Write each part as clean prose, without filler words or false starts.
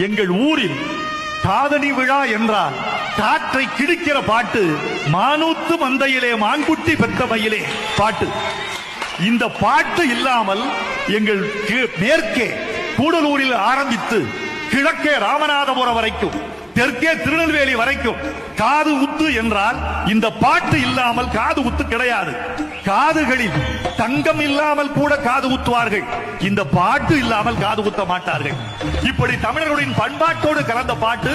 எங்கள் ஊரில் காதணி விழா என்றால் காற்றை கிழிக்கிற பாட்டு மானூத்து மந்தையிலே மான்குட்டி பெற்ற மயிலே பாட்டு. இந்த பாட்டு இல்லாமல் எங்கள் மேற்கே கூடலூரில் ஆரம்பித்து கிழக்கே ராமநாதபுரம் வரைக்கும் தெற்கே திருநெல்வேலி வரைக்கும் காது உத்து என்றால் இந்த பாட்டு இல்லாமல் காது உத்து கிடையாது. காதுகளில் தங்கம் இல்லாமல் கூட காது குத்துவார்கள், இந்த பாட்டு இல்லாமல் காது குத்த மாட்டார்கள். இப்படி தமிழர்களின் பண்பாட்டோடு கலந்த பாட்டு.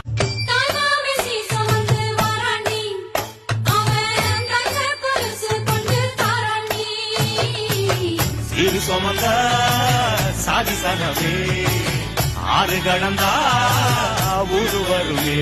சாதி சனவே ஆறு கடந்தா ஊரு வருமே.